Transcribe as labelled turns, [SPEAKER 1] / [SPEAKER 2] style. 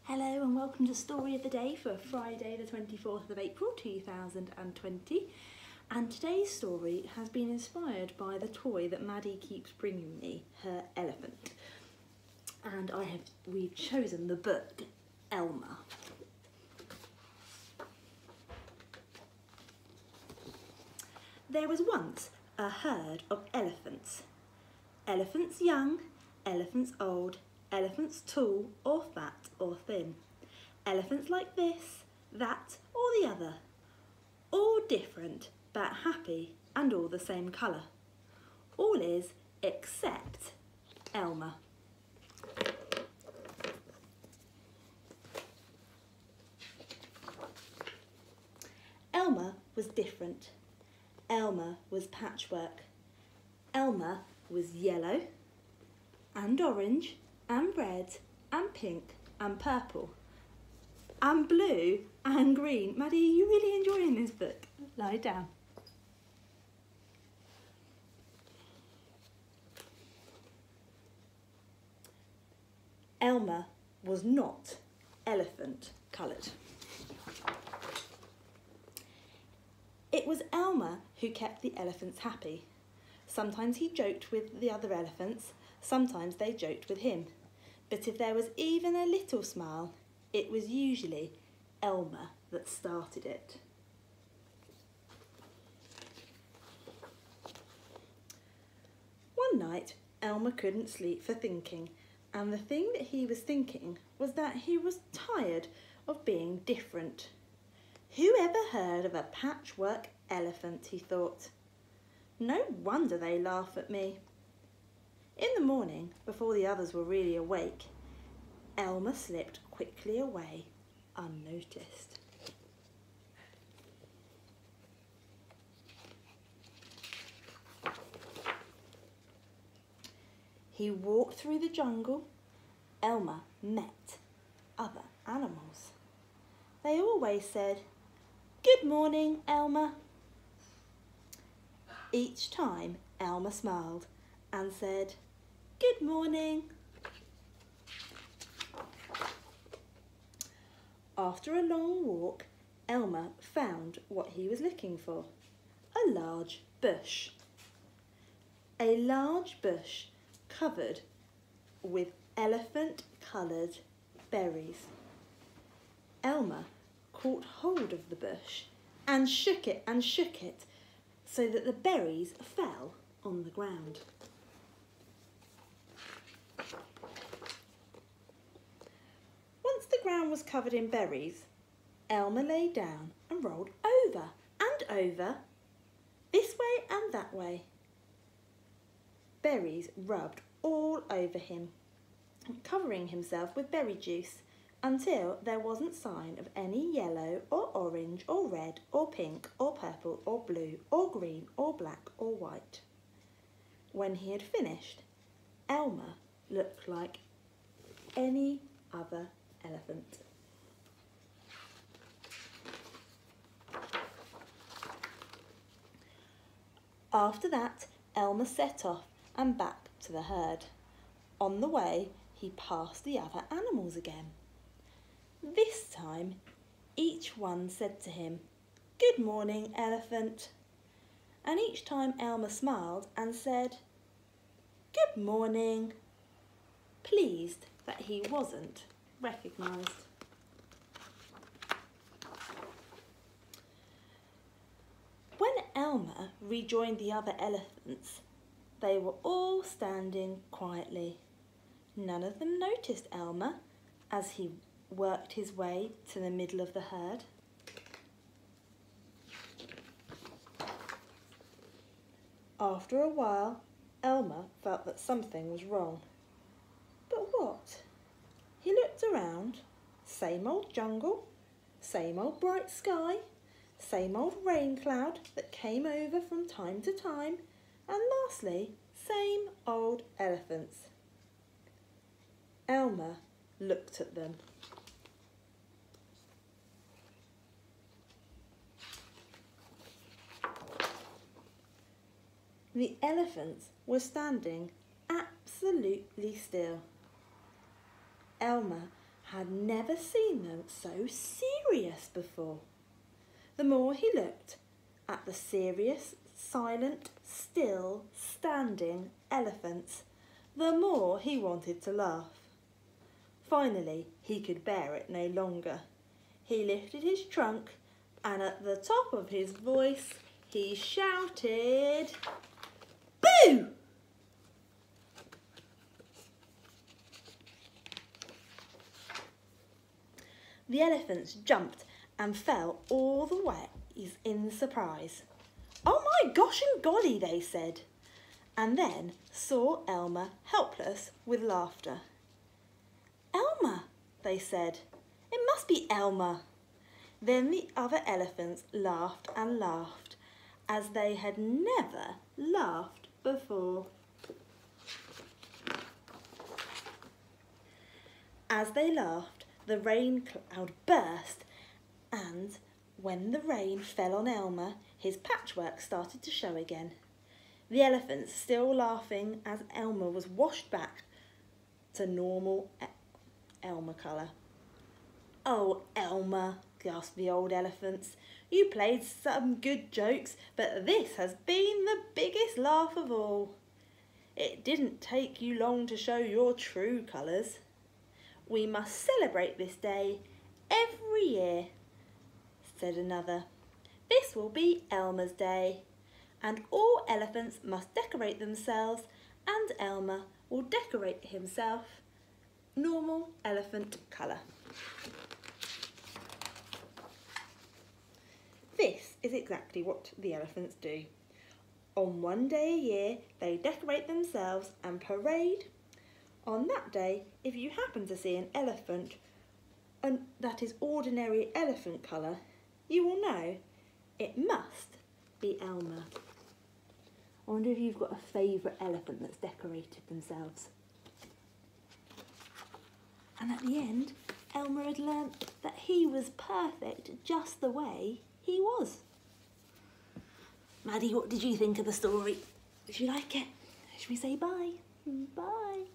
[SPEAKER 1] Hello and welcome to Story of the Day for Friday the 24th of April 2020, and today's story has been inspired by the toy that Maddie keeps bringing me, her elephant, and we've chosen the book Elmer. There was once a herd of elephants. Elephants young, elephants old, elephants tall or fat or thin. Elephants like this, that or the other. All different but happy and all the same colour. All is except Elmer. Elmer was different. Elmer was patchwork. Elmer was yellow and orange and red and pink and purple and blue and green. Maddie, are you really enjoying this book? Lie down. Elmer was not elephant coloured. It was Elmer who kept the elephants happy. Sometimes he joked with the other elephants, sometimes they joked with him. But if there was even a little smile, it was usually Elmer that started it. One night, Elmer couldn't sleep for thinking, and the thing that he was thinking was that he was tired of being different. Who ever heard of a patchwork elephant, he thought. No wonder they laugh at me. In the morning, before the others were really awake, Elmer slipped quickly away, unnoticed. He walked through the jungle. Elmer met other animals. They always said, "Good morning, Elmer." Each time, Elmer smiled and said, "Good morning." After a long walk, Elmer found what he was looking for, a large bush. A large bush covered with elephant-coloured berries. Elmer caught hold of the bush and shook it so that the berries fell on the ground. Once the ground was covered in berries, Elmer lay down and rolled over and over, this way and that way. Berries rubbed all over him, covering himself with berry juice until there wasn't sign of any yellow or orange or red or pink or purple or blue or green or black or white. When he had finished, Elmer looked like any other elephant. After that, Elmer set off and back to the herd. On the way, he passed the other animals again. This time, each one said to him, "Good morning, elephant." And each time Elmer smiled and said, "Good morning," pleased that he wasn't recognised. When Elmer rejoined the other elephants, they were all standing quietly. None of them noticed Elmer as he worked his way to the middle of the herd. After a while, Elmer felt that something was wrong. But what? He looked around. Same old jungle, same old bright sky, same old rain cloud that came over from time to time, and lastly, same old elephants. Elmer looked at them. The elephants were standing absolutely still. Elmer had never seen them so serious before. The more he looked at the serious, silent, still, standing elephants, the more he wanted to laugh. Finally, he could bear it no longer. He lifted his trunk and at the top of his voice he shouted, "Boo!" The elephants jumped and fell all the way in surprise. "Oh my gosh and golly," they said, and then saw Elmer helpless with laughter. "Elmer," they said. "It must be Elmer." Then the other elephants laughed and laughed as they had never laughed before. As they laughed, the rain cloud burst, and when the rain fell on Elmer, his patchwork started to show again. The elephants still laughing as Elmer was washed back to normal Elmer colour. "Oh, Elmer," gasped the old elephants, "you played some good jokes, but this has been the biggest laugh of all. It didn't take you long to show your true colours. We must celebrate this day every year," said another. "This will be Elmer's Day, and all elephants must decorate themselves, and Elmer will decorate himself normal elephant colour." This is exactly what the elephants do. On one day a year, they decorate themselves and parade. On that day, if you happen to see an elephant that is ordinary elephant colour, you will know it must be Elmer. I wonder if you've got a favourite elephant that's decorated themselves. And at the end, Elmer had learnt that he was perfect just the way he was. Maddie, what did you think of the story? Did you like it? Should we say bye? Bye.